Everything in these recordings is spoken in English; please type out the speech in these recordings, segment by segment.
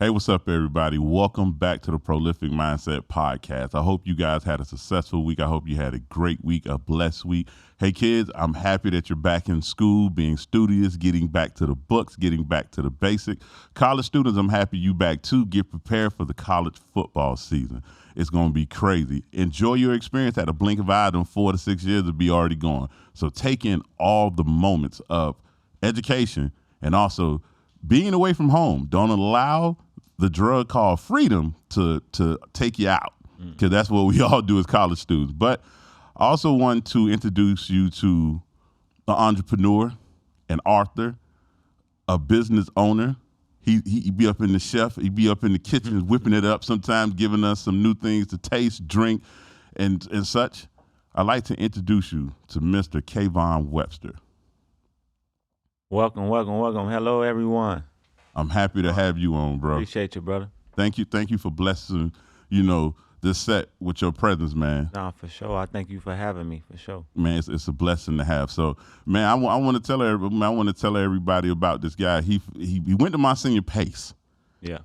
Hey, what's up, everybody? Welcome back to the Prolific Mindset Podcast. I hope you guys had a successful week. I hope you had a great week, a blessed week. Hey, kids, I'm happy that you're back in school, being studious, getting back to the books, getting back to the basic. College students, I'm happy you back too. Get prepared for the college football season. It's going to be crazy. Enjoy your experience. At a blink of an eye, them 4 to 6 years will be already gone. So take in all the moments of education and also being away from home. Don't allow the drug called freedom to take you out, because that's what we all do as college students. But I also want to introduce you to an entrepreneur, an author, a business owner. He be up in the chef, he be up in the kitchen whipping it up, sometimes giving us some new things to taste, drink, and such. I'd like to introduce you to Mr. Kayvon Webster. Welcome. Hello, everyone. I'm happy to have you on, bro. Appreciate you, brother. Thank you for blessing, this set with your presence, man. Nah, for sure. I thank you for having me, for sure. Man, it's a blessing to have. So, man, I want to tell everybody about this guy. He went to Monsignor Pace. Yeah.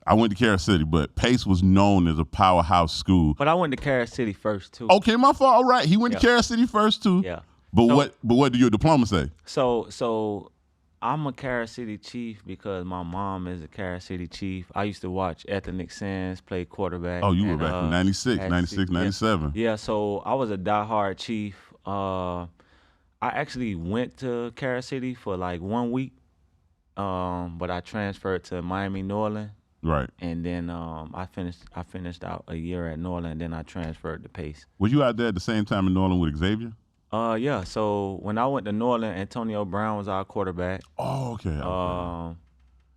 I went to Carroll City, but Pace was known as a powerhouse school. But I went to Carroll City first too. Okay, my fault. All right, he went to Carroll City first too. Yeah. But what do your diploma say? So I'm a Carroll City Chief because my mom is a Carroll City Chief. I used to watch Ethnic Sands play quarterback. Oh, you were back in 96, 97. Yeah, so I was a diehard Chief. I actually went to Carroll City for like 1 week, but I transferred to Miami, New Orleans. Right. And then I finished out a year at New Orleans, and then I transferred to Pace. Were you out there at the same time in New Orleans with Xavier? Yeah. So when I went to New Orleans, Antonio Brown was our quarterback. Oh, okay.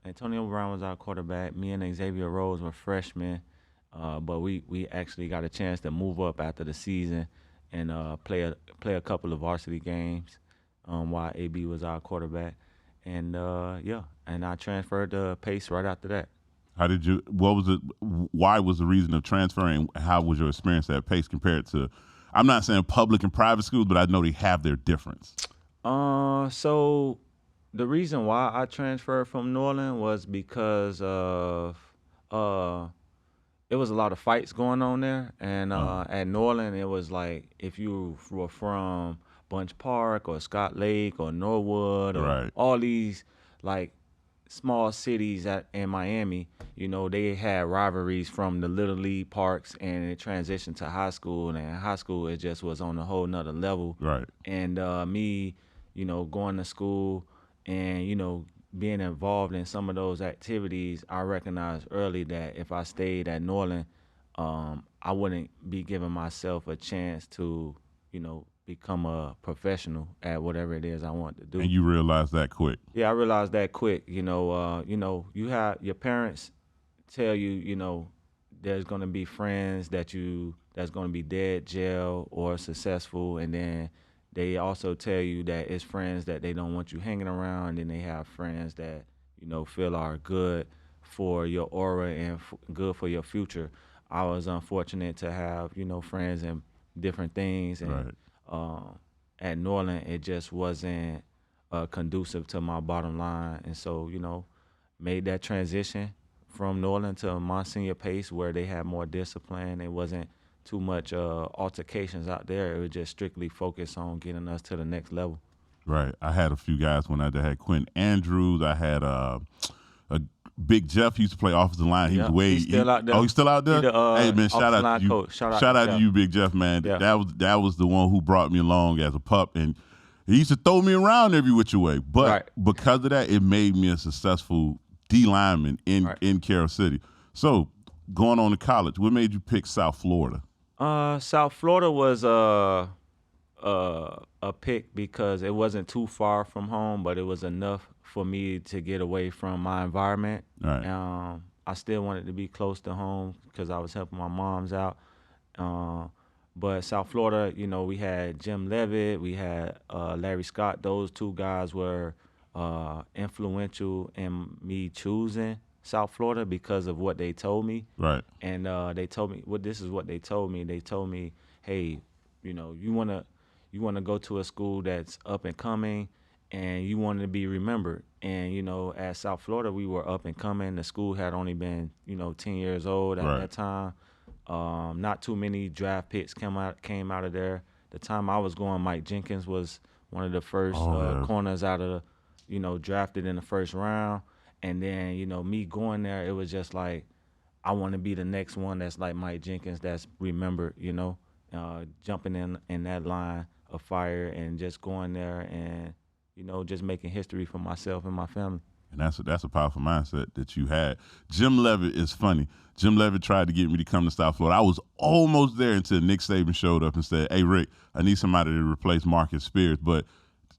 Antonio Brown was our quarterback. Me and Xavier Rose were freshmen, but we actually got a chance to move up after the season and play a couple of varsity games while AB was our quarterback. And and I transferred to Pace right after that. Why was the reason of transferring? How was your experience at Pace compared to, I'm not saying public and private schools, but I know they have their difference. So the reason why I transferred from New Orleans was because of it was a lot of fights going on there, and at New Orleans it was like if you were from Bunch Park or Scott Lake or Norwood or all these like small cities in Miami, they had rivalries from the Little League parks, and it transitioned to high school. And in high school, it just was on a whole nother level. Right. And me, going to school and, being involved in some of those activities, I recognized early that if I stayed at New Orleans, I wouldn't be giving myself a chance to, become a professional at whatever it is I want to do. And you realized that quick. Yeah, I realized that quick. You have your parents tell you, there's gonna be friends that's gonna be dead, jail, or successful, and then they also tell you that it's friends that they don't want you hanging around, and then they have friends that feel are good for your aura and good for your future. I was unfortunate to have friends in different things, and at New Orleans, it just wasn't conducive to my bottom line. And so, made that transition from New Orleans to Monsignor Pace, where they had more discipline. It wasn't too much altercations out there. It was just strictly focused on getting us to the next level. Right. I had a few guys when I had Quentin Andrews. I had a Big Jeff. He used to play offensive line. He was he's still out there. Oh, he's still out there? Hey, man, shout out to you. Coach. Shout out to to you, Big Jeff, man. Yeah. That was the one who brought me along as a pup, and he used to throw me around every which way. But because of that, it made me a successful D lineman in Carroll City. So going on to college, what made you pick South Florida? South Florida was a pick because it wasn't too far from home, but it was enough for me to get away from my environment. Right. I still wanted to be close to home because I was helping my moms out. But South Florida, we had Jim Levitt, we had Larry Scott. Those two guys were influential in me choosing South Florida because of what they told me. Right. And they told me, this is what they told me. They told me, hey, you wanna go to a school that's up and coming, and you wanted to be remembered. And at South Florida, we were up and coming. The school had only been 10 years old at Right. that time. Not too many draft picks came out of there. The time I was going, Mike Jenkins was one of the first Oh yeah. corners out of drafted in the first round. And then me going there, it was just like I want to be the next one that's like Mike Jenkins, that's remembered. Jumping in that line of fire and just going there and just making history for myself and my family. And that's a powerful mindset that you had. Jim Levitt is funny. Jim Levitt tried to get me to come to South Florida. I was almost there until Nick Saban showed up and said, "Hey Rick, I need somebody to replace Marcus Spears." But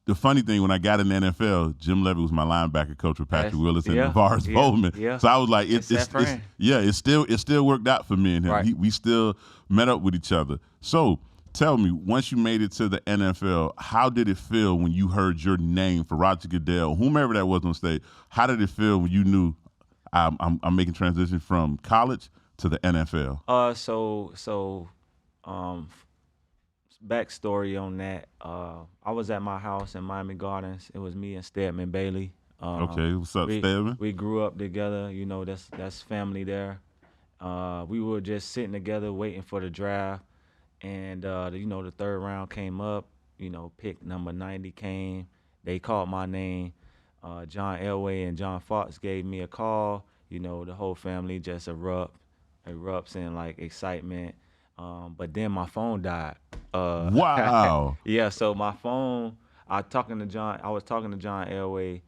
the funny thing, when I got in the NFL, Jim Levitt was my linebacker coach with Patrick Willis and Yeah, Navarre Bowman. yeah. So I was like, It's that friend. it still worked out for me and him. Right. We still met up with each other. So tell me, once you made it to the NFL, how did it feel when you heard your name for Roger Goodell, whomever that was on stage? How did it feel when you knew I'm making transition from college to the NFL? Um, backstory on that. I was at my house in Miami Gardens. It was me and Stedman Bailey. Okay, what's up, we Stedman? we grew up together. That's family there. We were just sitting together waiting for the draft, and the third round came up. Pick number 90 came. They called my name. John Elway and John Fox gave me a call. The whole family just erupts in like excitement. But then my phone died. Wow. Yeah, so my phone. I was talking to John Elway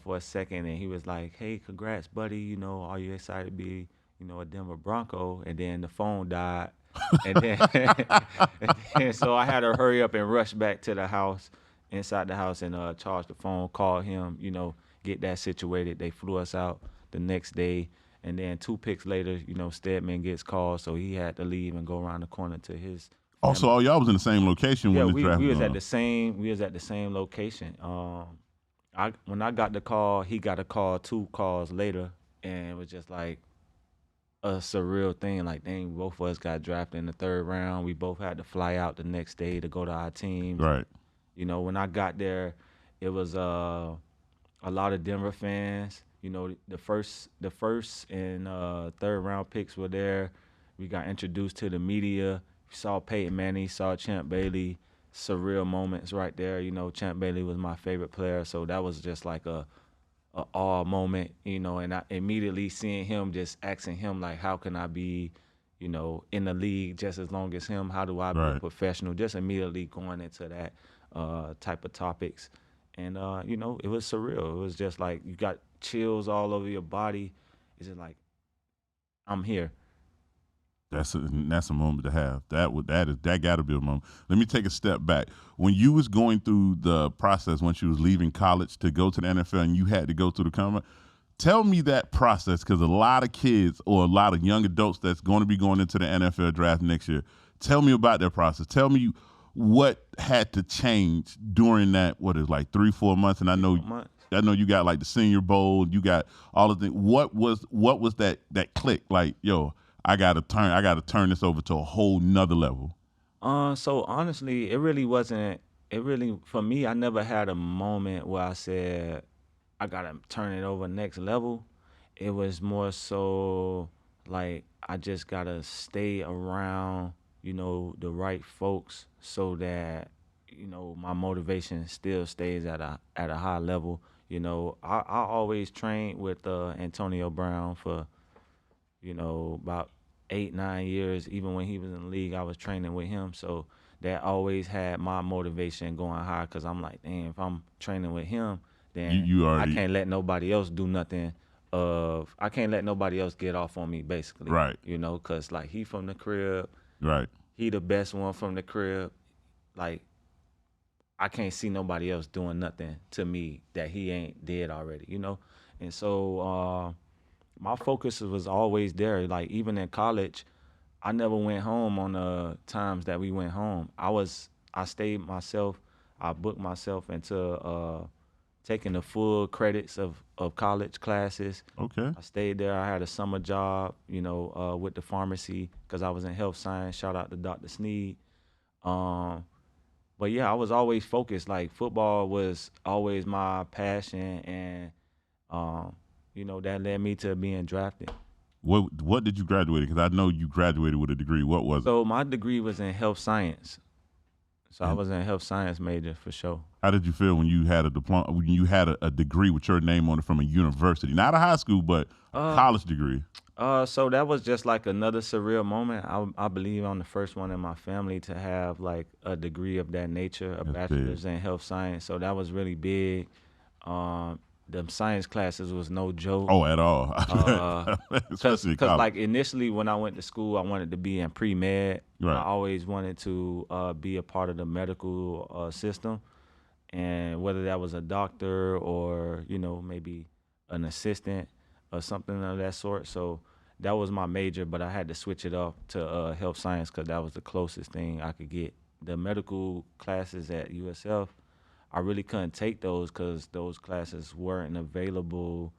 for a second, and he was like, "Hey, congrats, buddy. Are you excited to be, a Denver Bronco?" And then the phone died, and then, so I had to hurry up and rush back to the house, inside the house, and charge the phone, call him, get that situated. They flew us out the next day. And then 2 picks later, Stedman gets called, so he had to leave and go around the corner to his family. Also, all y'all was in the same location Yeah, when the draft we was was going at on. the same location. When I got the call, he got a call 2 calls later, and it was just like a surreal thing. Like, dang, both of us got drafted in the third round. We both had to fly out the next day to go to our teams. Right. When I got there, it was a lot of Denver fans. The first and third round picks were there. We got introduced to the media. We saw Peyton Manning, saw Champ Bailey. Surreal moments right there. Champ Bailey was my favorite player, so that was just like a awe moment. And I immediately seeing him, just asking him like, how can I be, in the league just as long as him? How do I be a Right. professional? Just immediately going into that type of topics. And it was surreal. It was just like you got chills all over your body. It's just like I'm here. That's a moment to have. That got to be a moment. Let me take a step back. When you was going through the process, once you was leaving college to go to the NFL, and you had to go through the combine, tell me that process, because a lot of kids or a lot of young adults that's going to be going into the NFL draft next year. Tell me about that process. Tell me what had to change during that. What is it, like 3-4 months? And I know you got like the Senior Bowl. You got all of the. What was that click? Like, yo, I gotta turn this over to a whole nother level. So honestly, it really wasn't. It really for me. I never had a moment where I said I gotta turn it over next level. It was more so like I just gotta stay around, the right folks so that my motivation still stays at a high level. I always trained with Antonio Brown for about 8-9 years. Even when he was in the league, I was training with him. So that always had my motivation going high, because I'm like, damn, if I'm training with him, then You I already can't let nobody else do nothing. I can't let nobody else get off on me, basically. Right. Because like he from the crib, right. he the best one from the crib. Like I can't see nobody else doing nothing to me that he ain't did already. And so my focus was always there. Like even in college, I never went home on the times that we went home. I stayed myself. I booked myself into taking the full credits of college classes. Okay. I stayed there. I had a summer job, with the pharmacy because I was in health science. Shout out to Dr. Sneed. but yeah, I was always focused. Like football was always my passion, and um, that led me to being drafted. What did you graduate? Because I know you graduated with a degree. What was it? So my degree was in health science. So I And was in health science major for sure. how did you feel when you had a diploma? When you had a degree with your name on it from a university, not a high school, but a Uh, college degree? so that was just like another surreal moment. I believe I'm the first one in my family to have like a degree of that nature, a That's big. bachelor's in health science. So that was really big. Um, the science classes was no joke. Oh, at all? Uh, cause, Especially in cause college. like initially when I went to school, I wanted to be in pre med. I Right. always wanted to be a part of the medical system, and whether that was a doctor or maybe an assistant or something of that sort. So that was my major, but I had to switch it off to health science because that was the closest thing I could get. The medical classes at USF, I really couldn't take those because those classes weren't available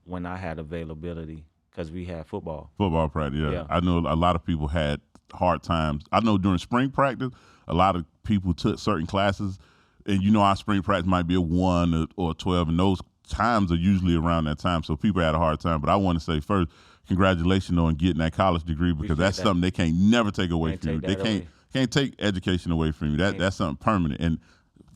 when I had availability because we had football. Football practice, yeah. Yeah. I know a lot of people had hard times. I know during spring practice, a lot of people took certain classes, and our spring practice might be a 1 or 12, and those times are usually around that time. So people had a hard time. But I want to say first, congratulations on getting that college degree because Appreciate that's that. something they can't never take away Can't from you. take They that can't away. can't take education away from you. Can't. That's something permanent. And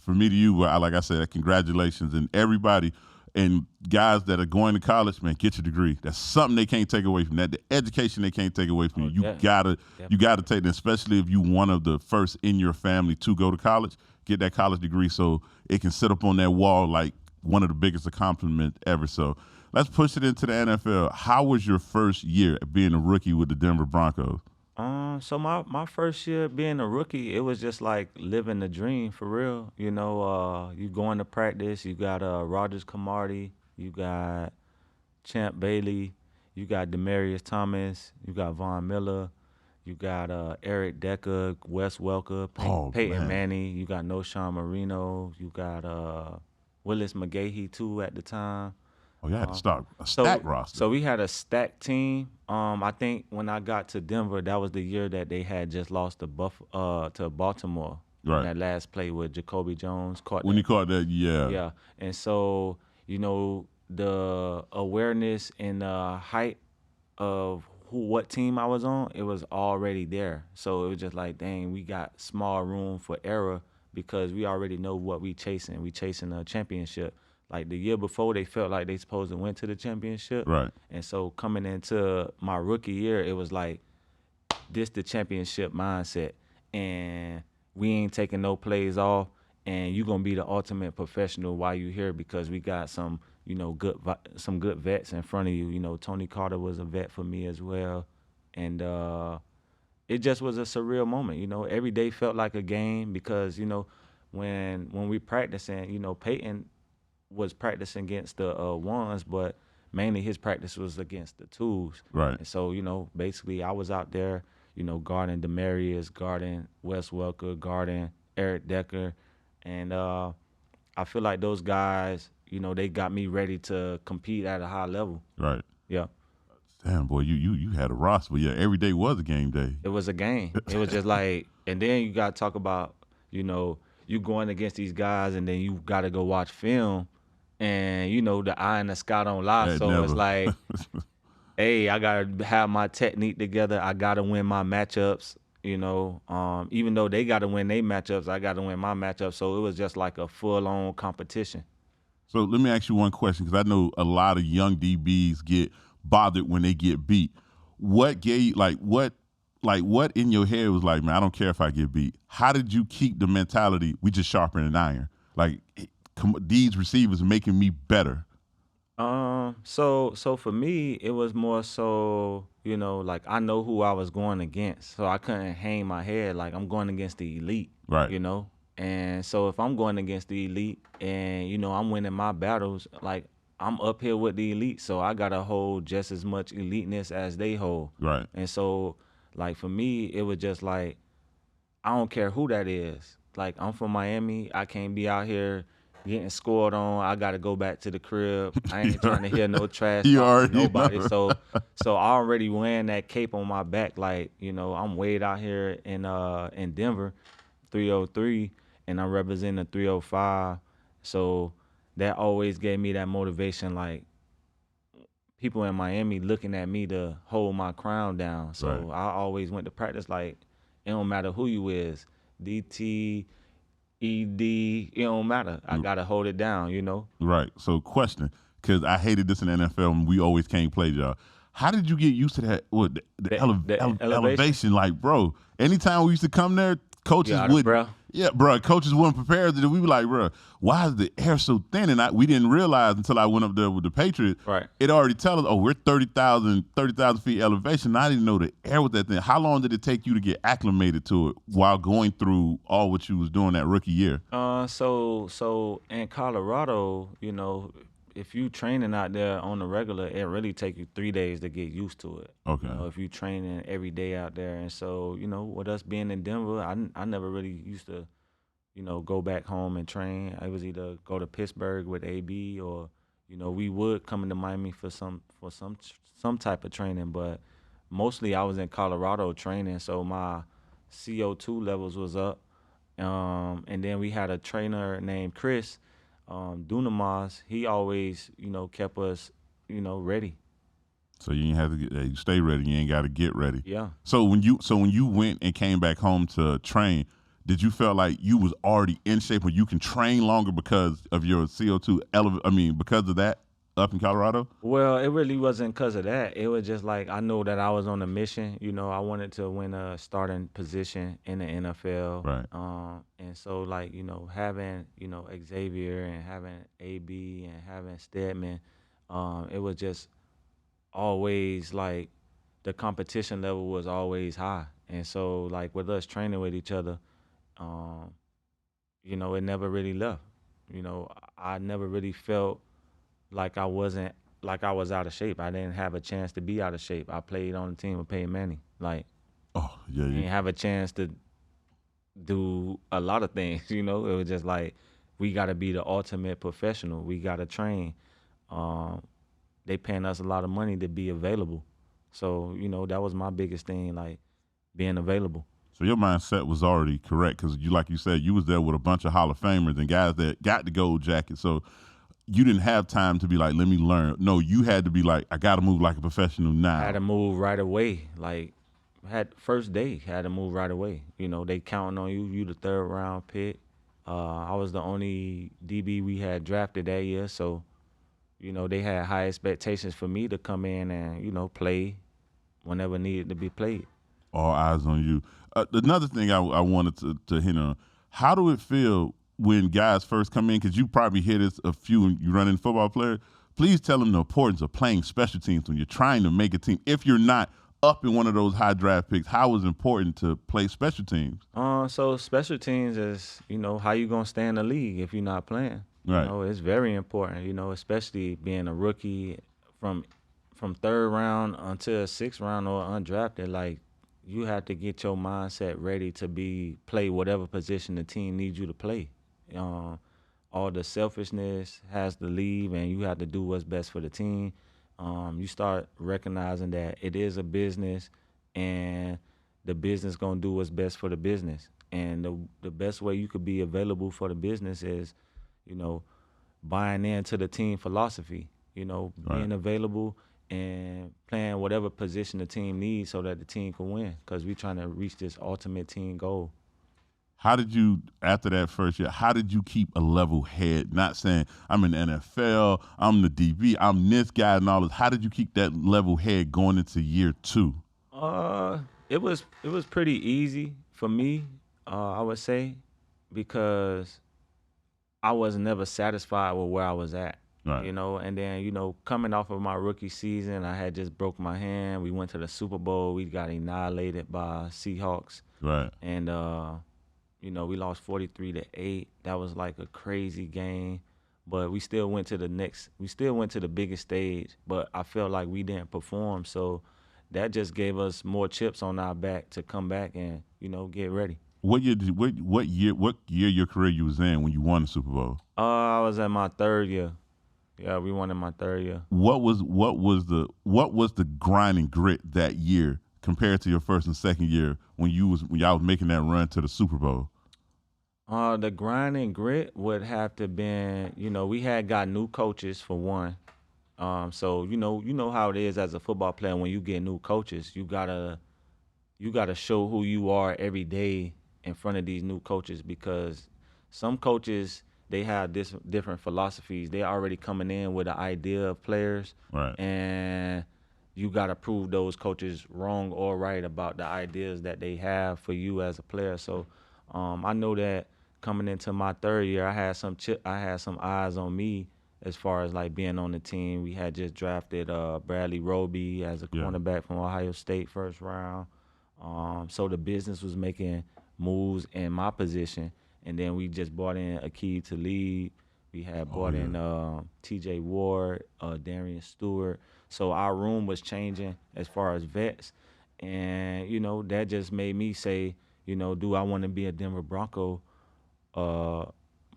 for me to you, like I said, congratulations, and everybody and guys that are going to college, man, get your degree. That's something they can't take away from that. The education they can't take away from you. You Definitely. gotta take it, especially if you one of the first in your family to go to college. Get that college degree so it can sit up on that wall like one of the biggest accomplishments ever. So let's push it into the NFL. How was your first year being a rookie with the Denver Broncos? So my first year being a rookie, it was just like living the dream for real. You going to practice, you got Rogers Camardi, you got Champ Bailey, you got Demarius Thomas, you got Von Miller, you got Eric Decker, Wes Welker, Oh, Peyton man. Manning, you got Noshawn Marino, you got Willis McGahee too at the time. Oh, you had to start a So stack roster. so we had a stacked team. I think when I got to Denver, that was the year that they had just lost to Baltimore. Right. In that last play with Jacoby Jones caught When that. you caught that, yeah. Yeah. And so, the awareness and the height of what team I was on, it was already there. So it was just like, dang, we got small room for error because we already know what we chasing. We chasing a championship. Like the year before, they felt like they supposed to win to the championship. Right. And so coming into my rookie year, it was like this the championship mindset, and we ain't taking no plays off, and you gonna be the ultimate professional while you here because we got some some good vets in front of you. Tony Carter was a vet for me as well, and it just was a surreal moment. Every day felt like a game because when we practicing, Peyton was practicing against the ones, but mainly his practice was against the twos. Right. And so, basically I was out there, guarding Demarius, guarding Wes Welker, guarding Eric Decker. And I feel like those guys, they got me ready to compete at a high level. Right. Yeah. Damn, boy, you had a roster, but yeah, every day was a game day. It was a game. It was just like, and then you got to talk about, you going against these guys and then you got to go watch film. And the eye in the sky don't lie. Yeah, So never. it's like, hey, I gotta have my technique together. I gotta win my matchups. Even though they gotta win their matchups, I gotta win my matchups. So it was just like a full on competition. So let me ask you one question because I know a lot of young DBs get bothered when they get beat. What gave what in your head was like, man, I don't care if I get beat. How did you keep the mentality? We just sharpen an iron. Like these receivers making me better. So for me, it was more so, like I know who I was going against, so I couldn't hang my head like I'm going against the elite, Right. And so if I'm going against the elite and I'm winning my battles, like I'm up here with the elite, so I gotta hold just as much eliteness as they hold, Right. And so, like for me, it was just like I don't care who that is. Like I'm from Miami, I can't be out here getting scored on. I gotta go back to the crib. I ain't trying to hear no trash You talk already from nobody. know. So I already wearing that cape on my back. Like I'm way out here in Denver 303 and I'm representing the 305. So that always gave me that motivation, like people in Miami looking at me to hold my crown down. Right. So I always went to practice like it don't matter who you is, DT, ED, it don't matter. I gotta hold it down, you know. Right. So, question, because I hated this in the NFL and we always can't play, y'all. How did you get used to that? What The elevation, elevation? Like, bro, anytime we used to come there, coaches you out of would. breath. Yeah, bro. Coaches weren't prepared. We were like, bro, why is the air so thin? And we didn't realize until I went up there with the Patriots. Right. It already tell us, oh, we're 30,000 feet elevation. I didn't know the air was that thin. How long did it take you to get acclimated to it while going through all what you was doing that rookie year? So in Colorado, you know, if you training out there on the regular, it really take you 3 days to get used to it. Okay. You know, if you training every day out there, and so you know, with us being in Denver, I never really used to, you know, go back home and train. I was either go to Pittsburgh with AB, or you know, we would come into Miami for some type of training, but mostly I was in Colorado training, so my CO2 levels was up. And then we had a trainer named Chris Dunamas. He always, you know, kept us, you know, ready. So you ain't have to get you stay ready. You ain't got to get ready. Yeah. So when you went and came back home to train, did you feel like you was already in shape where you can train longer because of your CO2 because of that up in Colorado? Well, it really wasn't because of that. It was just like I know that I was on a mission. You know, I wanted to win a starting position in the NFL. Right. And so like, you know, having, you know, Xavier and having AB and having Stedman, it was just always like the competition level was always high. And so like with us training with each other, you know, it never really left. You know, I never really felt like I wasn't like I was out of shape. I didn't have a chance to be out of shape. I played on the team with Peyton Manning. Like, Oh yeah. I didn't have a chance to do a lot of things. You know, it was just like we got to be the ultimate professional. We got to train. They paying us a lot of money to be available. So you know that was my biggest thing, like being available. So your mindset was already correct because like you said, you was there with a bunch of Hall of Famers and guys that got the gold jacket. So you didn't have time to be like, let me learn. No, you had to be like, I got to move like a professional now. I had to move right away. Like had first day, had to move right away. You know, they counting on you. You the third round pick. I was the only DB we had drafted that year, so you know they had high expectations for me to come in and you know play whenever needed to be played. All eyes on you. Another thing I wanted to hit on, how do it feel when guys first come in? Because you probably hear this a few when you run in football players. Please tell them the importance of playing special teams when you're trying to make a team. If you're not up in one of those high draft picks, how is it important to play special teams? So special teams is, you know, how you gonna stay in the league if you're not playing. Right. You know, it's very important, you know, especially being a rookie from third round until sixth round or undrafted. Like you have to get your mindset ready to play whatever position the team needs you to play. All the selfishness has to leave, and you have to do what's best for the team. You start recognizing that it is a business, and the business gonna do what's best for the business. And the best way you could be available for the business is, you know, buying into the team philosophy. You know, being available and playing whatever position the team needs so that the team can win. Because we're trying to reach this ultimate team goal. How did you, after that first year, how did you keep a level head? Not saying I'm in the NFL, I'm the DB, I'm this guy and all this. How did you keep that level head going into year two? It was pretty easy for me, I would say, because I was never satisfied with where I was at. Right. You know, and then, you know, coming off of my rookie season, I had just broke my hand. We went to the Super Bowl. We got annihilated by Seahawks. Right. And, you know, we lost 43-8. That was like a crazy game. But we still went to the biggest stage. But I felt like we didn't perform. So that just gave us more chips on our back to come back and, you know, get ready. What year your career you was in when you won the Super Bowl? I was at my third year. Yeah, we won in my third year. What was the grind and grit that year compared to your first and second year when y'all was making that run to the Super Bowl? The grind and grit would have to been, we had got new coaches for one. So you know how it is as a football player when you get new coaches, you gotta show who you are every day in front of these new coaches because some coaches they have this different philosophies. They already coming in with an idea of players, Right. and you gotta prove those coaches wrong or right about the ideas that they have for you as a player. So I know that coming into my third year, I had some eyes on me as far as like being on the team. We had just drafted Bradley Roby as a Yeah. cornerback from Ohio State first round. So the business was making moves in my position, and then we just brought in Akeem Talib. We had Oh brought in yeah. T.J. Ward, Darian Stewart. So our room was changing as far as vets, and that just made me say, do I want to be a Denver Bronco uh,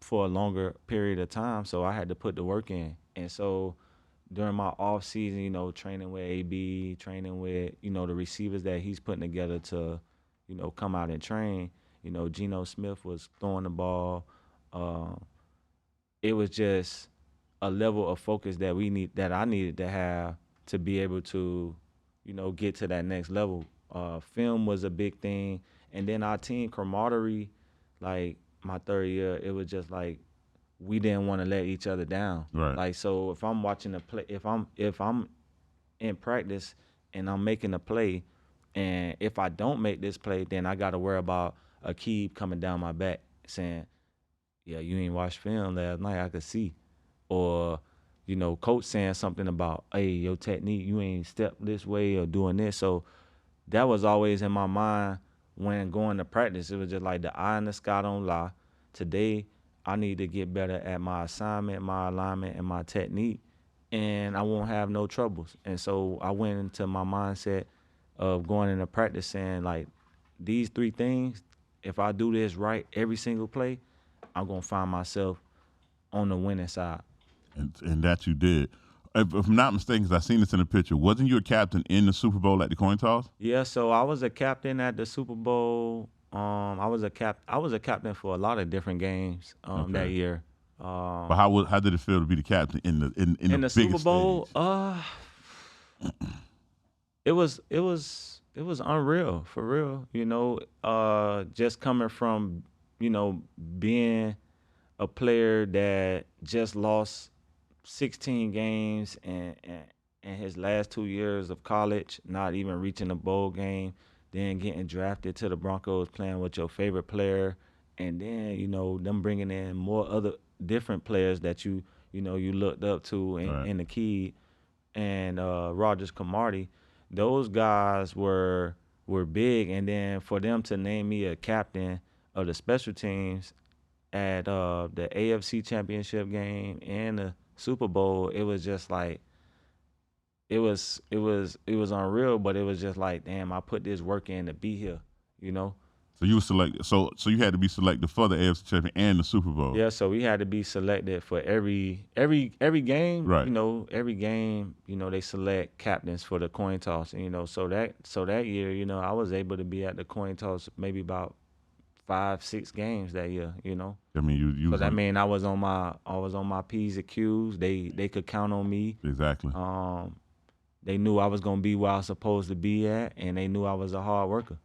for a longer period of time? So I had to put the work in, and so during my off season, training with AB, training with, the receivers that he's putting together to, come out and train. Geno Smith was throwing the ball. Uh, it was just a level of focus that I needed to have to be able to, get to that next level. Film was a big thing, and then our team camaraderie, like my third year, it was just like we didn't want to let each other down. Right. Like so, if I'm watching a play, if I'm in practice and I'm making a play, and if I don't make this play, then I got to worry about a key coming down my back saying, "Yeah, you ain't watched film last night. I could see," or coach saying something about, "Hey, your technique, you ain't stepped this way or doing this." So that was always in my mind when going to practice. It was just like the eye in the sky don't lie. Today, I need to get better at my assignment, my alignment, and my technique, and I won't have no troubles. And so I went into my mindset of going into practice saying like these three things, if I do this right every single play, I'm gonna find myself on the winning side. And that you did. If I'm not mistaken, 'cause I seen this in the picture, wasn't you a captain in the Super Bowl at the coin toss? Yeah, so I was a captain at the Super Bowl. I was a captain for a lot of different games that Okay. year. But how did it feel to be the captain in the In the Super biggest Bowl, stage? it was unreal for real. Just coming from being a player that just lost 16 games and his last 2 years of college, not even reaching a bowl game, then getting drafted to the Broncos, playing with your favorite player, and then them bringing in more other different players that you looked up to Right. in the key and Rogers Camardi. Those guys were big, and then for them to name me a captain of the special teams at the AFC Championship game and the Super Bowl, it was just like it was unreal, but it was just like, damn, I put this work in to be here, you know. So you were selected. So you had to be selected for the AFC champion and the Super Bowl. Yeah, so we had to be selected for every game. Right. Every game, they select captains for the coin toss. And, so that year, I was able to be at the coin toss maybe about 5-6 games that year. I mean, you So was that on mean I was on my P's and Q's. They could count on me. exactly. They knew I was gonna be where I was supposed to be at, and they knew I was a hard worker.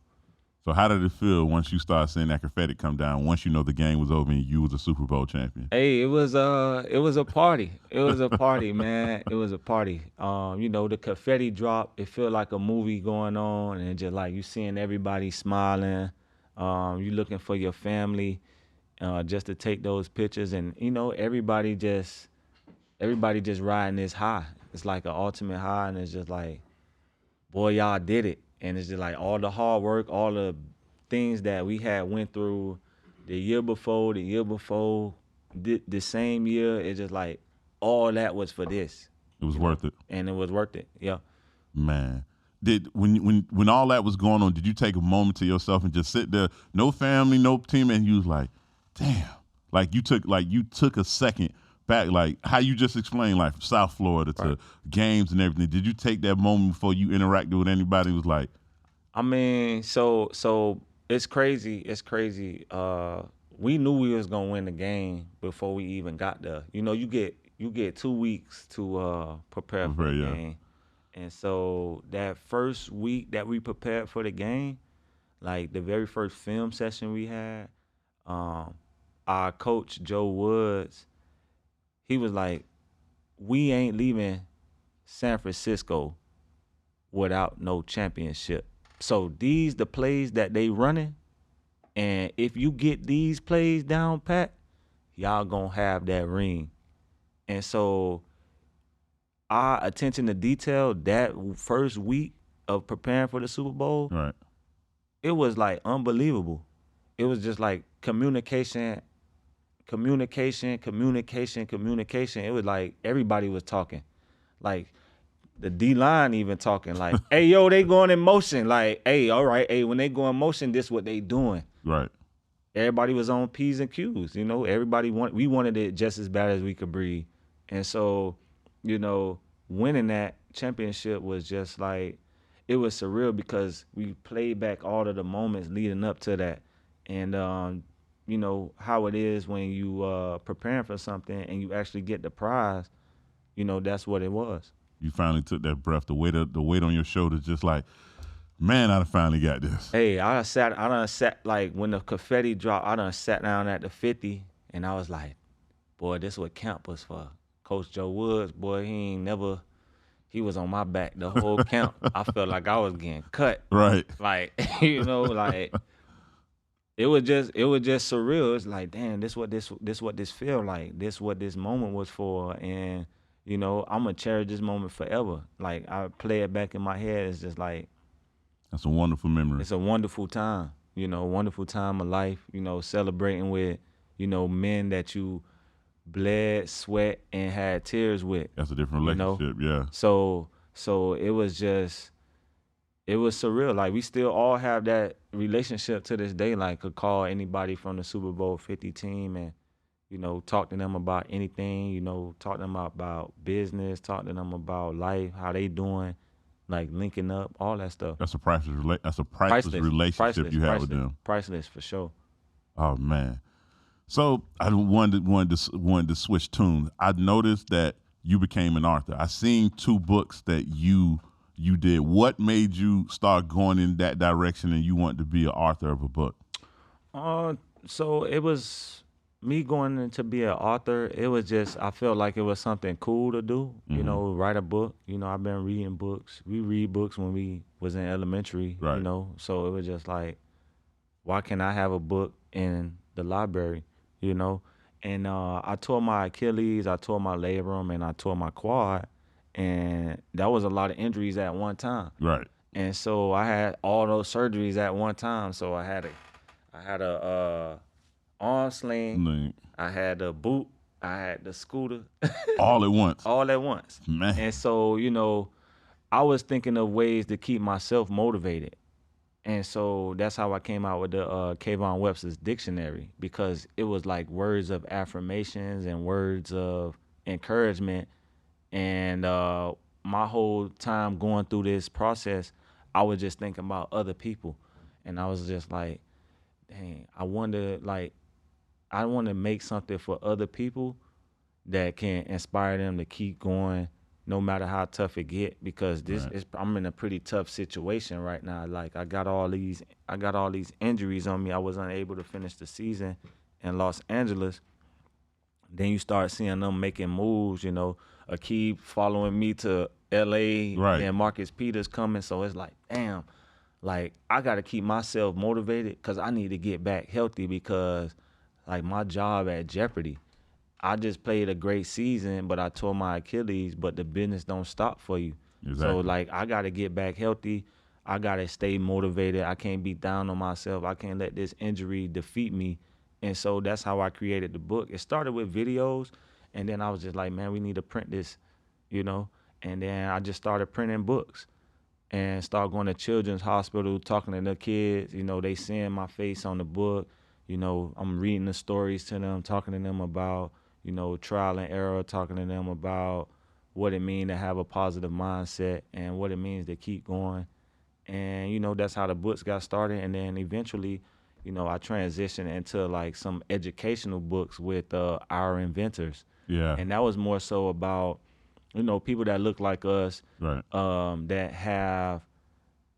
So how did it feel once you started seeing that confetti come down? Once you know the game was over and you was a Super Bowl champion. Hey, it was a party. It was a party, man. It was a party. The confetti drop. It felt like a movie going on, and just like you seeing everybody smiling. You looking for your family, just to take those pictures, and everybody just riding this high. It's like an ultimate high, and it's just like, boy, y'all did it. And it's just like all the hard work, all the things that we had went through the year before, the same year. It's just like all that was for this, It was worth it, and it was worth it. Yeah. man. Did when all that was going on, did you take a moment to yourself and just sit there, no family, no team, and you was like, damn, you took a second back, like how you just explained, like from South Florida to Right. games and everything. Did you take that moment before you interacted with anybody? It was like, I mean, so it's crazy. It's crazy. we knew we was gonna win the game before we even got there. You know, you get 2 weeks to prepare for the Yeah. game. And so that first week that we prepared for the game, like the very first film session we had, our coach Joe Woods, he was like, "We ain't leaving San Francisco without no championship. So these the plays that they running, and if you get these plays down pat, y'all gonna have that ring." And so our attention to detail that first week of preparing for the Super Bowl, Right. it was like unbelievable. It was just like communication. It was like everybody was talking. Like the D line even talking like, "Hey, yo, they going in motion." Like, "Hey, all right, hey, when they go in motion, this what they doing." Right. Everybody was on P's and Q's. You know, we wanted it just as bad as we could breathe. And so, you know, winning that championship was just like, it was surreal because we played back all of the moments leading up to that. And you know, how it is when you preparing for something and you actually get the prize, you know, that's what it was. You finally took that breath. The weight on your shoulders, just like, man, I finally got this. Hey, I done sat like when the confetti dropped, I done sat down at the 50 and I was like, boy, this what camp was for. Coach Joe Woods, boy, he was on my back the whole camp. I felt like I was getting cut. Right. Like, you know, like it was just surreal. It's like, damn, this what this feel like. This what this moment was for. And, you know, I'm gonna cherish this moment forever. Like I play it back in my head. It's just like, that's a wonderful memory. it's a wonderful time, you know, wonderful time of life, you know, celebrating with, you know, men that you bled, sweat, and had tears with. That's a different relationship, you know? yeah. So it was surreal. Like we still all have that relationship to this day. Like could call anybody from the Super Bowl 50 team and, you know, talk to them about anything, you know, talk to them about business, talk to them about life, how they doing, like linking up, all that stuff. That's a priceless relationship you have with them. Priceless for sure. Oh man. So I wanted to switch tunes. I noticed that you became an author. I seen 2 books that you did. What made you start going in that direction and you want to be an author of a book? So it was me going to be an author. It was just, I felt like it was something cool to do, you know, write a book. You know, I've been reading books. We read books when we was in elementary, Right. you know. So it was just like, why can't I have a book in the library, you know? And I tore my Achilles, I tore my labrum, and I tore my quad. And that was a lot of injuries at one time. Right. And so I had all those surgeries at one time. So I had a arm sling, I had a boot, I had the scooter. All at once. All at once. Man. And so, you know, I was thinking of ways to keep myself motivated. And so that's how I came out with the Kayvon Webster's dictionary, because it was like words of affirmations and words of encouragement. And my whole time going through this process, I was just thinking about other people. And I was just like, dang, I want to make something for other people that can inspire them to keep going no matter how tough it get, because I'm in a pretty tough situation right now. Like I got all these injuries on me. I was unable to finish the season in Los Angeles. Then you start seeing them making moves, you know, Akeem following me to LA, Right. and Marcus Peters coming. So it's like, damn, like I got to keep myself motivated because I need to get back healthy, because like my job at Jeopardy, I just played a great season, but I tore my Achilles, but the business don't stop for you. Exactly. So like I got to get back healthy. I got to stay motivated. I can't be down on myself. I can't let this injury defeat me. And so that's how I created the book. It started with videos, and then I was just like, man, we need to print this, you know? And then I just started printing books and started going to children's hospital, talking to the kids. You know, they seeing my face on the book. You know, I'm reading the stories to them, talking to them about, you know, trial and error, talking to them about what it means to have a positive mindset and what it means to keep going. And, you know, that's how the books got started. And then eventually, I transitioned into like some educational books with our inventors, Yeah. and that was more so about people that look like us, Right. that have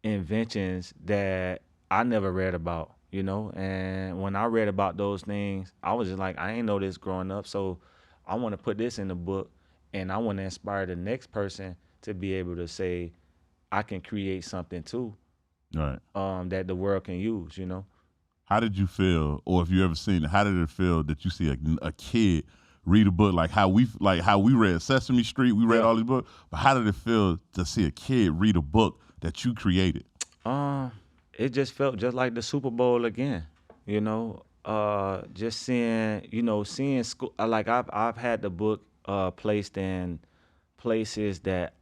inventions that I never read about, and when I read about those things, I was just like, I ain't know this growing up, so I want to put this in the book, and I want to inspire the next person to be able to say, I can create something too, Right. that the world can use. How did you feel, or if you ever seen it, how did it feel that you see a kid read a book like how we read Sesame Street, we read Yeah. all these books, but how did it feel to see a kid read a book that you created? Um, it just felt just like the Super Bowl again, just seeing school. Like I've had the book placed in places that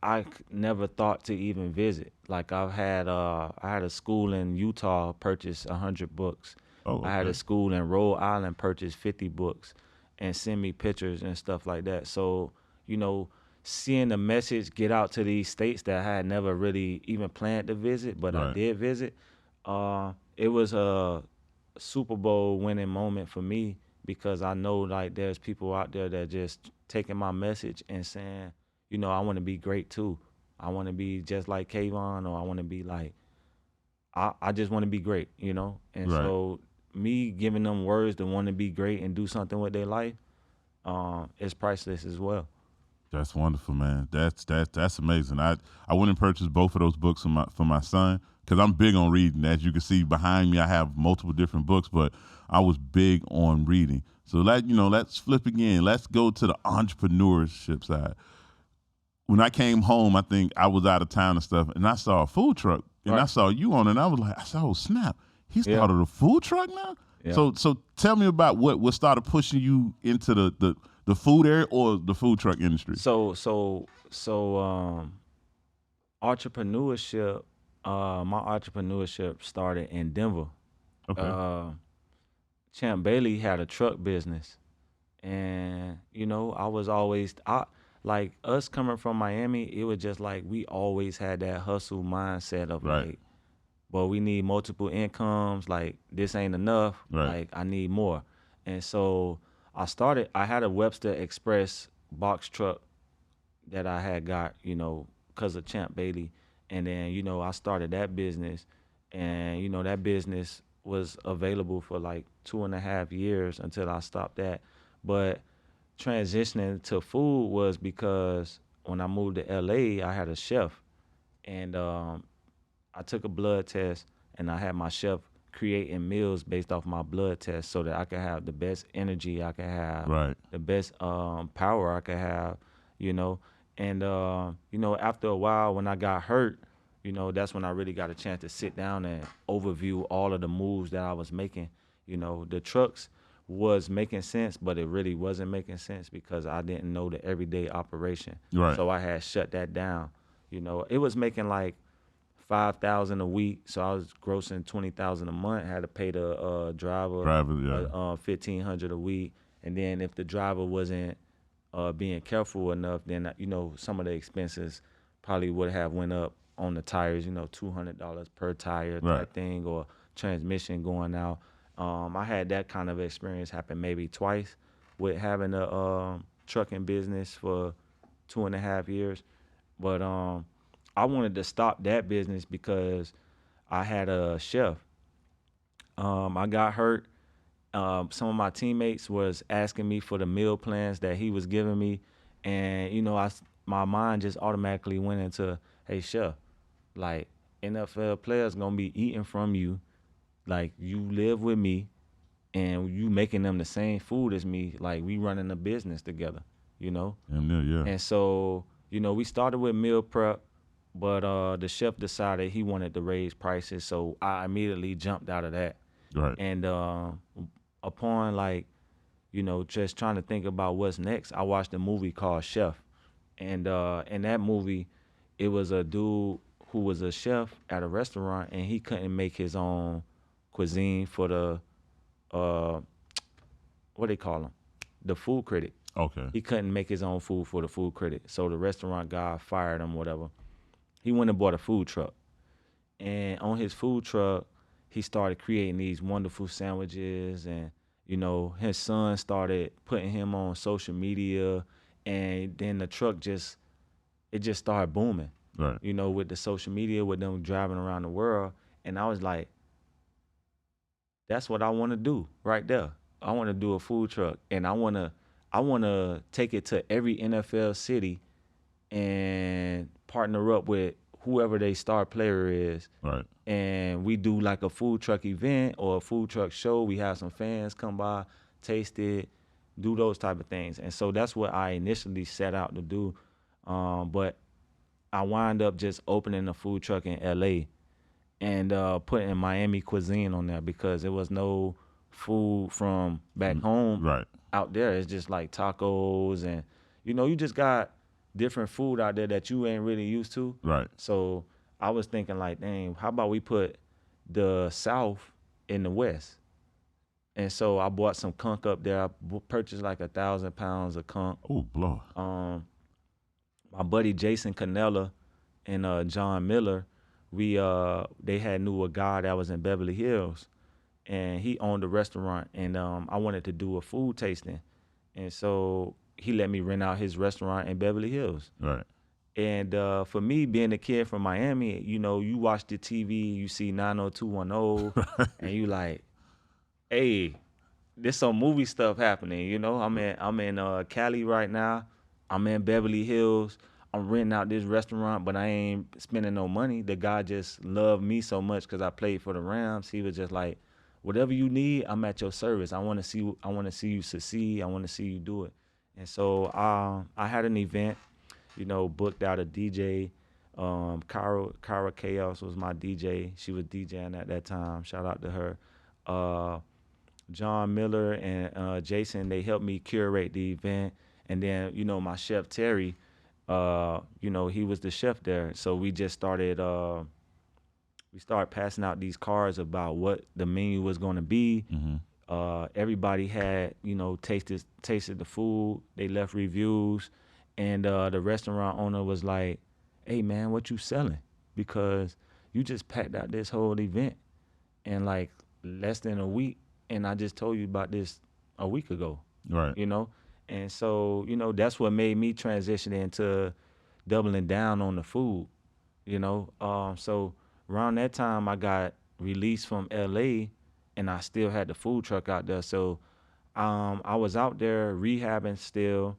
never thought to even visit. Like I had a school in Utah purchase 100 books. Oh, I had a okay. school in Rhode Island purchase 50 books and send me pictures and stuff like that. So, you know, seeing the message get out to these states that I had never really even planned to visit, but I Right. did visit, it was a Super Bowl winning moment for me because I know like there's people out there that just taking my message and saying, I want to be great too. I want to be just like Kayvon, or I want to be like, I just want to be great. And Right. so me giving them words to want to be great and do something with their life, is priceless as well. That's wonderful, man. That's amazing. I went and purchased both of those books for my son because I'm big on reading. As you can see behind me, I have multiple different books, but I was big on reading. So let's flip again. Let's go to the entrepreneurship side. When I came home, I think I was out of town and stuff, and I saw a food truck, and I Right. saw you on it, and I said, oh snap, he Yeah. started a food truck now. Yeah. So tell me about what started pushing you into the food area or the food truck industry. So entrepreneurship. My entrepreneurship started in Denver. Okay. Uh, Champ Bailey had a truck business, and I was always I like us coming from Miami. It was just like we always had that hustle mindset of Right. like, but we need multiple incomes. Like this ain't enough. Right. Like I need more. And so I had a Webster Express box truck that I had got, because of Champ Bailey. And then, I started that business, and, that business was available for like 2.5 years until I stopped that. But transitioning to food was because when I moved to LA, I had a chef, and I took a blood test, and I had my chef creating meals based off my blood test so that I could have the best energy I could have, Right. the best power I could have, you know. And after a while, when I got hurt, that's when I really got a chance to sit down and overview all of the moves that I was making. The trucks was making sense, but it really wasn't making sense because I didn't know the everyday operation. Right. So I had shut that down. It was making like 5,000 a week, so I was grossing 20,000 a month. Had to pay the driver Driver, yeah. 1,500 a week, and then if the driver wasn't being careful enough, then some of the expenses probably would have went up on the tires. $200 per tire type Right. thing, or transmission going out. I had that kind of experience happen maybe twice with having a trucking business for 2.5 years, but I wanted to stop that business because I had a chef. I got hurt. Some of my teammates was asking me for the meal plans that he was giving me, and my mind just automatically went into, hey chef, like NFL players gonna be eating from you, like you live with me, and you making them the same food as me, like we running a business together, you know. And yeah. And so, we started with meal prep, but the chef decided he wanted to raise prices, so I immediately jumped out of that. Right. And upon like, just trying to think about what's next, I watched a movie called Chef. And in that movie, it was a dude who was a chef at a restaurant, and he couldn't make his own cuisine for the uh, what they call him, the food critic. Okay. He couldn't make his own food for the food critic, so the restaurant guy fired him, whatever. He went and bought a food truck, and on his food truck, he started creating these wonderful sandwiches, and his son started putting him on social media, and then the truck just started booming. Right. With the social media, with them driving around the world, and I was like, that's what I want to do right there. I want to do a food truck, and I want to take it to every NFL city and partner up with whoever they star player is, Right. and we do like a food truck event or a food truck show. We have some fans come by, taste it, do those type of things. And so that's what I initially set out to do. But I wind up just opening a food truck in LA and putting Miami cuisine on there because there was no food from back home Right. out there. It's just like tacos, and you just got different food out there that you ain't really used to. Right. So I was thinking like, dang, how about we put the South in the West? And so I bought some conch up there. I purchased like 1,000 pounds of conch. Oh, blow. My buddy Jason Canella and John Miller, they had knew a guy that was in Beverly Hills, and he owned a restaurant, and I wanted to do a food tasting, and so he let me rent out his restaurant in Beverly Hills. Right. And for me, being a kid from Miami, you watch the TV, you see 90210, and you like, hey, there's some movie stuff happening. I'm in Cali right now. I'm in Beverly Hills. I'm renting out this restaurant, but I ain't spending no money. The guy just loved me so much because I played for the Rams. He was just like, whatever you need, I'm at your service. I want to see you succeed. I want to see you do it. And so I had an event, booked out a DJ. Kyra Chaos was my DJ. She was DJing at that time. Shout out to her. John Miller and Jason, they helped me curate the event. And then, my chef Terry, he was the chef there. So we just started passing out these cards about what the menu was going to be. Everybody had, tasted the food. They left reviews, and the restaurant owner was like, "Hey man, what you selling? Because you just packed out this whole event in like less than a week, and I just told you about this a week ago." Right. And so, that's what made me transition into doubling down on the food, So around that time, I got released from LA, and I still had the food truck out there. So I was out there rehabbing still.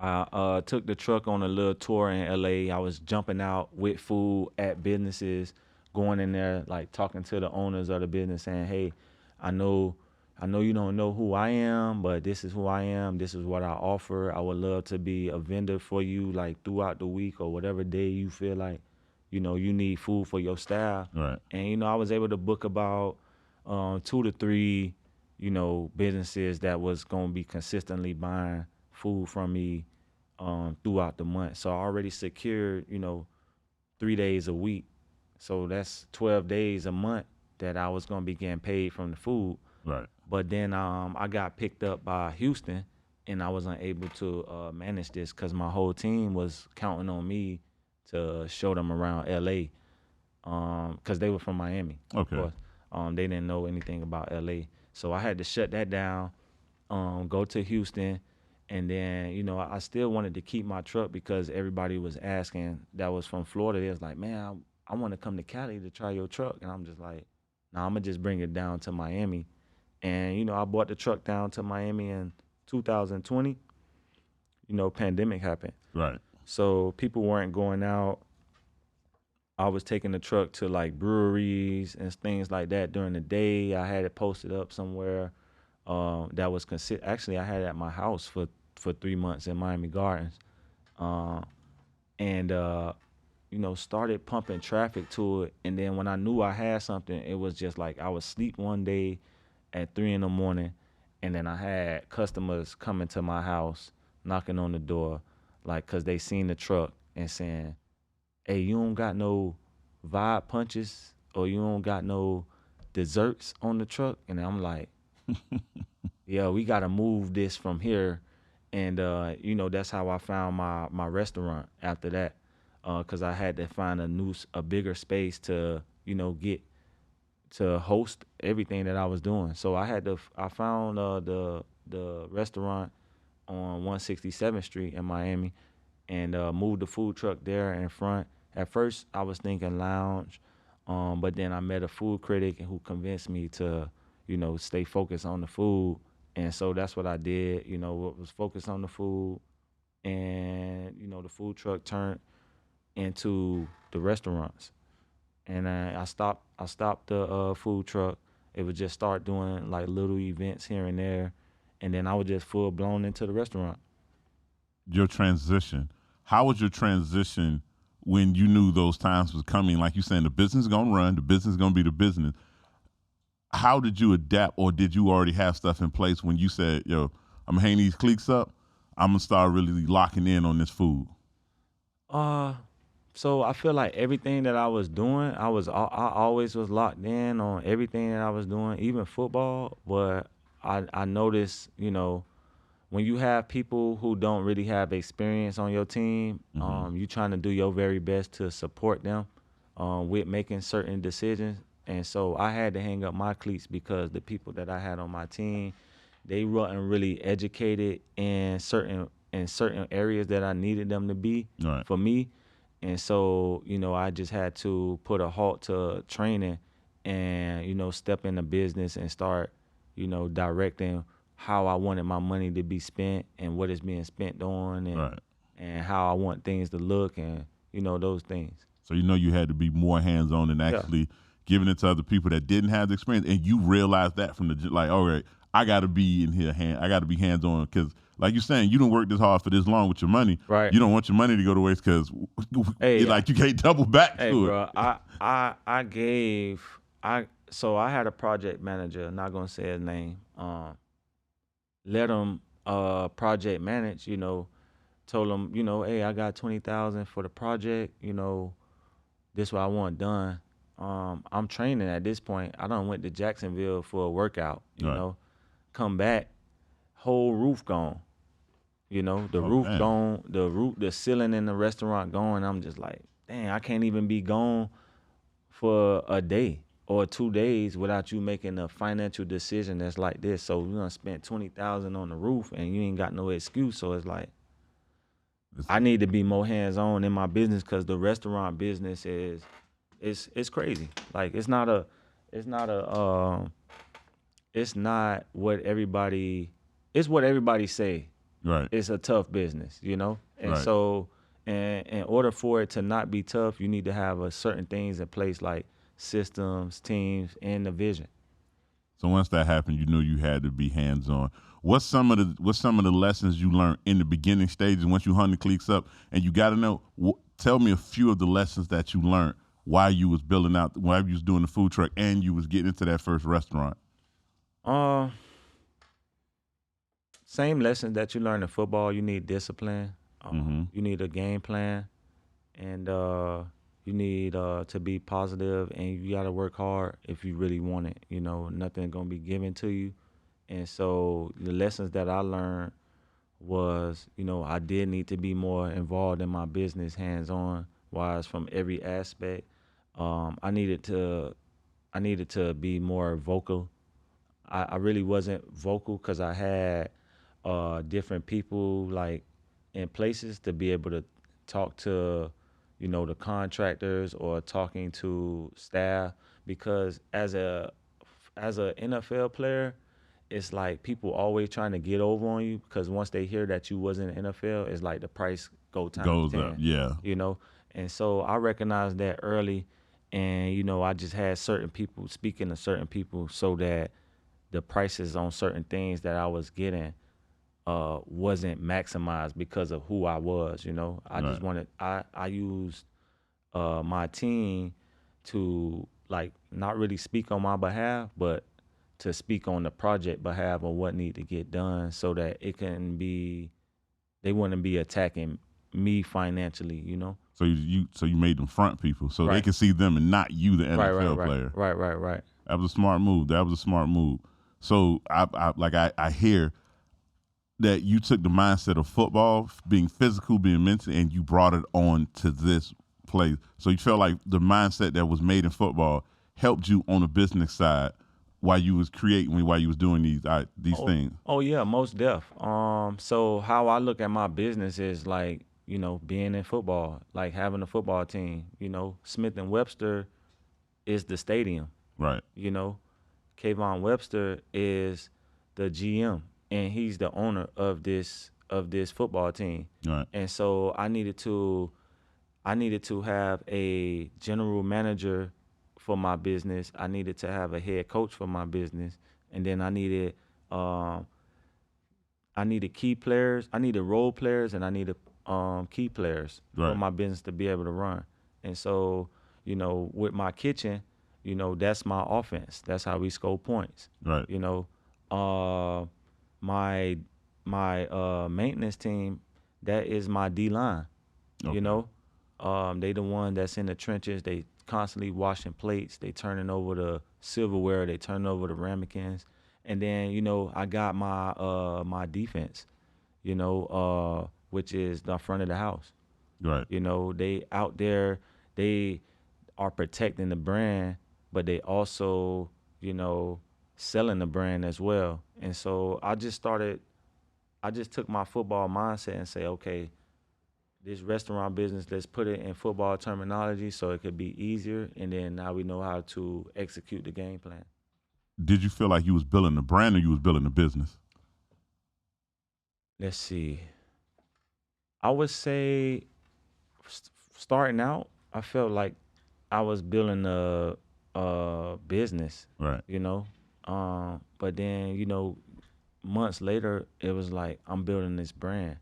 I took the truck on a little tour in LA. I was jumping out with food at businesses, going in there, like talking to the owners of the business, saying, "Hey, I know you don't know who I am, but this is who I am. This is what I offer. I would love to be a vendor for you, like throughout the week or whatever day you feel like, you need food for your staff." Right. And I was able to book about 2 to 3, businesses that was gonna be consistently buying food from me throughout the month. So I already secured, 3 days a week. So that's 12 days a month that I was gonna be getting paid from the food. Right. But then I got picked up by Houston, and I was unable to manage this because my whole team was counting on me to show them around LA, because they were from Miami. Okay. Of course. They didn't know anything about LA. So I had to shut that down, go to Houston, and then, I still wanted to keep my truck because everybody was asking that was from Florida. They was like, "Man, I want to come to Cali to try your truck." And I'm just like, "Nah, I'm going to just bring it down to Miami." And, I bought the truck down to Miami in 2020. Pandemic happened. Right. So people weren't going out. I was taking the truck to like breweries and things like that during the day. I had it posted up somewhere that was actually I had it at my house for 3 months in Miami Gardens. And started pumping traffic to it. And then when I knew I had something, it was just like I would sleep one day at 3 a.m, and then I had customers coming to my house, knocking on the door, like, cause they seen the truck and saying, "Hey, you don't got no vibe punches, or you don't got no desserts on the truck?" And I'm like, "Yeah, we gotta move this from here." And that's how I found my restaurant after that, cause I had to find a bigger space to get to host everything that I was doing. So I found the restaurant on 167th Street in Miami, and moved the food truck there in front. At first, I was thinking lounge, but then I met a food critic who convinced me to, stay focused on the food, and so that's what I did. Was focused on the food, and the food truck turned into the restaurants, and I stopped the food truck. It would just start doing like little events here and there, and then I was just full blown into the restaurant. Your transition. How was your transition when you knew those times was coming? Like you saying, the business is gonna run, the business is gonna be the business. How did you adapt, or did you already have stuff in place when you said, "Yo, I'm gonna hang these cliques up. I'm gonna start really locking in on this food." Uh, so I feel like everything that I was doing, I always was locked in on everything that I was doing, even football. But I noticed, when you have people who don't really have experience on your team, Mm-hmm. you trying to do your very best to support them with making certain decisions. And so I had to hang up my cleats because the people that I had on my team, they wasn't really educated in certain areas that I needed them to be Right. for me. And so, I just had to put a halt to training and, step into business and start, directing how I wanted my money to be spent and what it's being spent on, and Right. and how I want things to look, and those things. So you had to be more hands on and Yeah. actually giving it to other people that didn't have the experience, and you realized that from like, all right, I got to be in here, I got to be hands on because, like you're saying, you don't work this hard for this long with your money. Right. You don't want your money to go to waste because, Hey, like, you can't double back hey, to it. bro. I gave so I had a project manager. I'm not gonna say his name. Let him project manage. Told him, hey, I got 20,000 for the project. This what I want done. I'm training at this point. I done went to Jacksonville for a workout. Right. Come back, whole roof gone. The Oh, roof damn. gone, the ceiling in the restaurant gone. I'm just like, dang, I can't even be gone for a day or 2 days without you making a financial decision that's like this. So you done spent 20,000 on the roof and you ain't got no excuse. So it's like I need to be more hands on in my business because the restaurant business it's crazy. Like it's not what everybody it's what everybody say. Right. It's a tough business, And Right. so and in order for it to not be tough, you need to have a certain things in place like systems, teams, and the vision. So once that happened, you knew you had to be hands on. What's some of the lessons you learned in the beginning stages once you hung the cliques up? And you got to know. Tell me a few of the lessons that you learned while you was building out, while you was doing the food truck, and you was getting into that first restaurant. Uh Same lessons that you learn in football. You need discipline. Mm-hmm. You need a game plan, and you need to be positive, and you got to work hard if you really want it. Nothing gonna be given to you, and so the lessons that I learned was, I did need to be more involved in my business, hands on, wise from every aspect. I needed to be more vocal. I really wasn't vocal because I had different people like in places to be able to talk to, the contractors or talking to staff because as a NFL player, it's like people always trying to get over on you because once they hear that you was in the NFL, it's like the price go times Goes up, 10, yeah. you know? And so I recognized that early, and, I just had certain people speaking to certain people so that the prices on certain things that I was getting wasn't maximized because of who I was, I just Right. wanted, I used my team to like not really speak on my behalf, but to speak on the project behalf of what need to get done so that it can be they wouldn't be attacking me financially. So you made them front people so they Right. could see them and not you, the Right, right, NFL right, player. right, right, right. That was a smart move. That was a smart move. So I hear that you took the mindset of football, being physical, being mental, and you brought it on to this place. So you felt like the mindset that was made in football helped you on the business side while you was creating, while you was doing these things? Oh yeah, most def. So how I look at my business is like, being in football, like having a football team. Smith and Webster is the stadium. Right, You know, Kayvon Webster is the GM, and he's the owner of this football team. right, And so I needed to have a general manager for my business. I needed to have a head coach for my business, and then um, I needed key players. I needed role players, and I needed key players for right, my business to be able to run. And so, with my kitchen, that's my offense. That's how we score points. right. You know, uh, my maintenance team, that is my D line. You Okay, know, they the one that's in the trenches. They constantly washing plates. They turning over the silverware. They turning over the ramekins. And then I got my defense. Which is the front of the house. right. They out there. They are protecting the brand, but they also selling the brand as well. And so I just took my football mindset and say, okay, this restaurant business, let's put it in football terminology so it could be easier. And then now we know how to execute the game plan. Did you feel like you was building a brand or you was building a business? Let's see. I would say starting out, I felt like I was building a business, Right, you know. But then, months later, it was like I'm building this brand,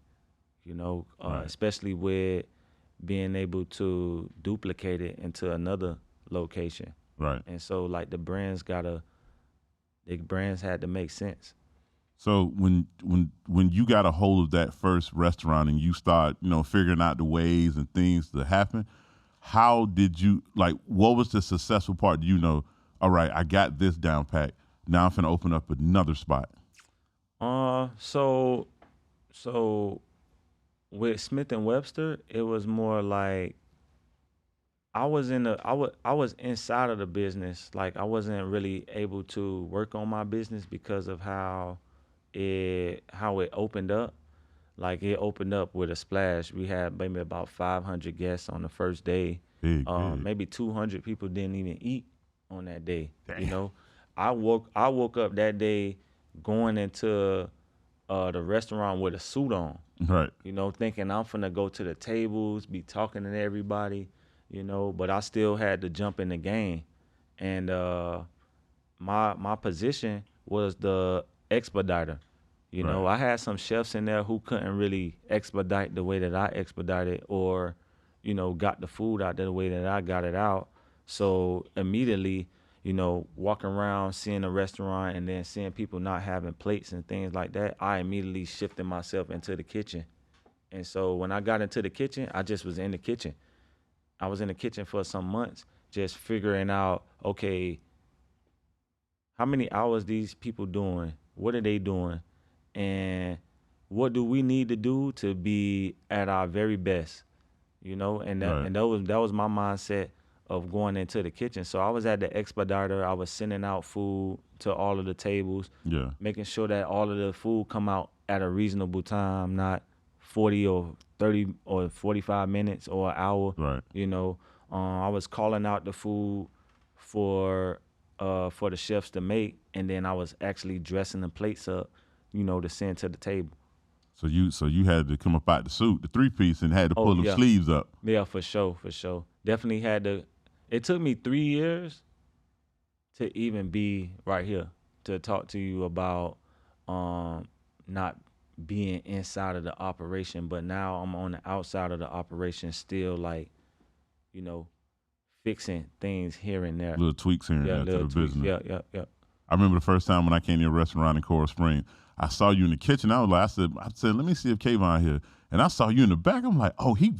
right, especially with being able to duplicate it into another location. right. And so like the brands had to make sense. So when you got a hold of that first restaurant and you start, figuring out the ways and things to happen, how did you like? What was the successful part? All right, I got this down pat. Now I'm finna open up another spot. So so with Smith and Webster, it was more like I was inside of the business. Like I wasn't really able to work on my business because of how it opened up. Like it opened up with a splash. We had maybe about 500 guests on the first day. Big, big. Maybe 200 people didn't even eat on that day. Damn. I woke up that day going into the restaurant with a suit on. Right, Thinking I'm finna go to the tables, be talking to everybody, but I still had to jump in the game. And my position was the expediter. right, I had some chefs in there who couldn't really expedite the way that I expedited or, got the food out the way that I got it out. So immediately, walking around, seeing a restaurant and then seeing people not having plates and things like that, I immediately shifted myself into the kitchen. And so when I got into the kitchen, I just was in the kitchen. I was in the kitchen for some months, just figuring out, okay, how many hours these people doing? What are they doing? And what do we need to do to be at our very best? And that right. and that was my mindset of going into the kitchen. So I was at the expediter. I was sending out food to all of the tables, Yeah, making sure that all of the food come out at a reasonable time, not 40 or 30 or 45 minutes or an hour. right. I was calling out the food for the chefs to make, and then I was actually dressing the plates up, to send to the table. So you had to come up out the suit, the 3-piece, and had to Oh pull them yeah, sleeves up. yeah, for sure, for sure. Definitely had to. It took me 3 years to even be right here to talk to you about not being inside of the operation, but now I'm on the outside of the operation, still like, you know, fixing things here and there. Little tweaks here and Yeah, there to little the tweaks. business. Yeah, yeah, yeah. I remember the first time when I came to your restaurant in Coral Spring, I saw you in the kitchen. I said, let me see if Kayvon here. And I saw you in the back. I'm like, oh, he's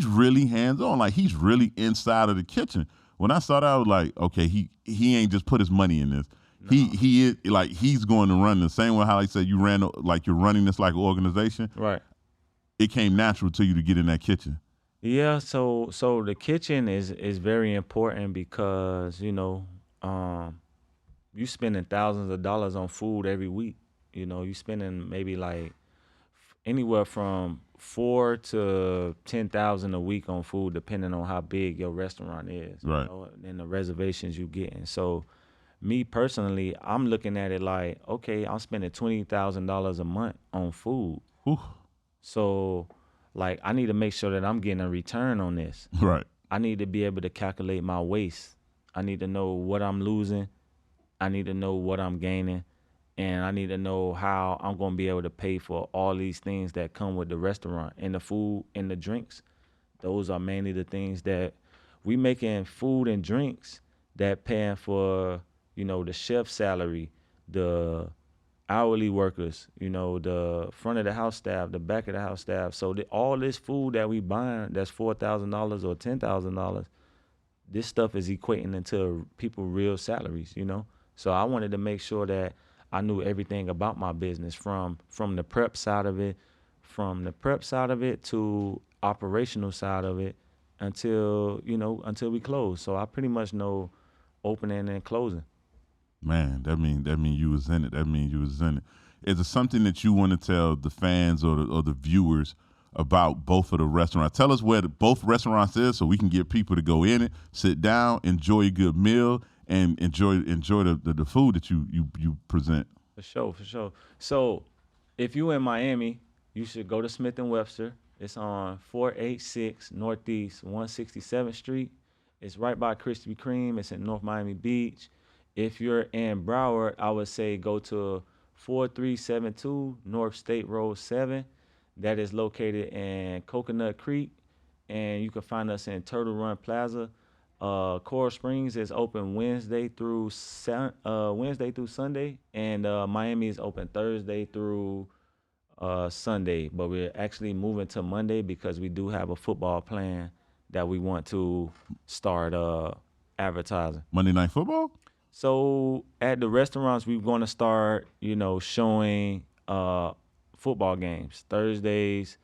really hands on. Like he's really inside of the kitchen. When I saw that, I was like, okay, he ain't just put his money in this. No. He is like he's going to run the same way how I said you ran like you're running this like an organization. Right. It came natural to you to get in that kitchen Yeah, so the kitchen is very important because um, you spending thousands of dollars on food every week. You spending maybe like anywhere from 4 to 10,000 a week on food, depending on how big your restaurant is. Right. And the reservations you getting. So me personally, I'm looking at it like, okay, I'm spending $20,000 a month on food. Whew. So, like, I need to make sure that I'm getting a return on this. Right. I need to be able to calculate my waste. I need to know what I'm losing. I need to know what I'm gaining. And I need to know how I'm going to be able to pay for all these things that come with the restaurant and the food and the drinks. Those are mainly the things that we making food and drinks that paying for, the chef salary, the hourly workers, the front of the house staff, the back of the house staff. So all this food that we buying that's $4,000 or $10,000, this stuff is equating into people real salaries. So I wanted to make sure that I knew everything about my business from the prep side of it, to operational side of it until we close. So I pretty much know opening and closing. Man, that mean you was in it. That means you was in it. Is there something that you want to tell the fans or the viewers about both of the restaurants? Tell us where both restaurants is so we can get people to go in it, sit down, enjoy a good meal, and enjoy the food that you present. For sure, for sure. So, if you in Miami, you should go to Smith and Webster. It's on 486 Northeast 167th Street. It's right by Krispy Kreme. It's in North Miami Beach. If you're in Broward, I would say go to 4372 North State Road 7. That is located in Coconut Creek, and you can find us in Turtle Run Plaza. Coral Springs is open Wednesday through Sunday, and Miami is open Thursday through Sunday. But we're actually moving to Monday because we do have a football plan that we want to start advertising. Monday Night Football? So at the restaurants, we're going to start, showing football games Thursdays,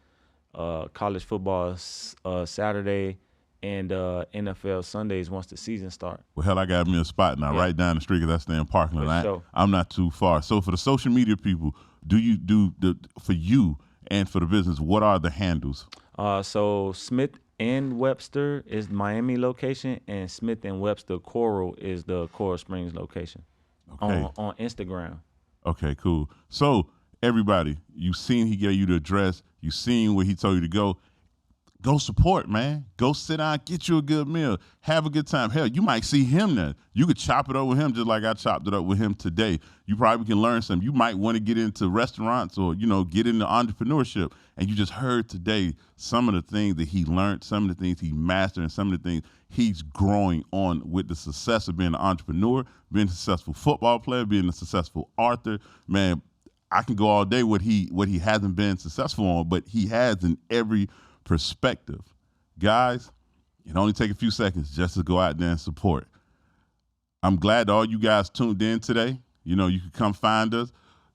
college football Saturday, and NFL Sundays once the season starts. Well, hell, I got me a spot now, Yeah. right down the street because I stay in Parkland. For sure. I'm not too far. So for the social media people, for you and for the business, what are the handles? So Smith and Webster is Miami location, and Smith and Webster Coral is the Coral Springs location. Okay. On Instagram. Okay, cool. So everybody, you seen he gave you the address. You seen where he told you to go. Go support, man. Go sit down, get you a good meal, have a good time. Hell, you might see him then. You could chop it up with him just like I chopped it up with him today. You probably can learn something. You might want to get into restaurants or, get into entrepreneurship. And you just heard today some of the things that he learned, some of the things he mastered, and some of the things he's growing on with the success of being an entrepreneur, being a successful football player, being a successful author. Man, I can go all day what he hasn't been successful on, but he has in every perspective. Guys, it only take a few seconds just to go out there and support. I'm glad all you guys tuned in today. You can come find us.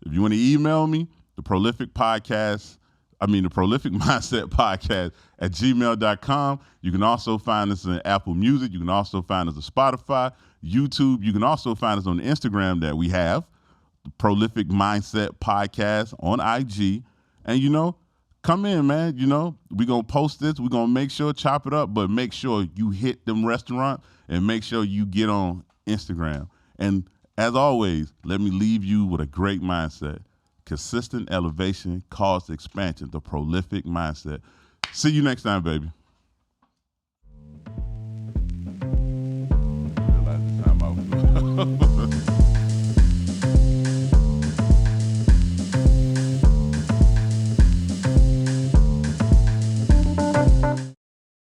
If you want to email me, the prolific mindset podcast at gmail.com. You can also find us in Apple Music. You can also find us on Spotify, YouTube. You can also find us on Instagram that we have, the Prolific Mindset Podcast on IG. And come in, man. We're going to post this. We're going to make sure, chop it up, but make sure you hit them restaurants and make sure you get on Instagram. And as always, let me leave you with a great mindset. Consistent elevation caused expansion, the prolific mindset. See you next time, baby.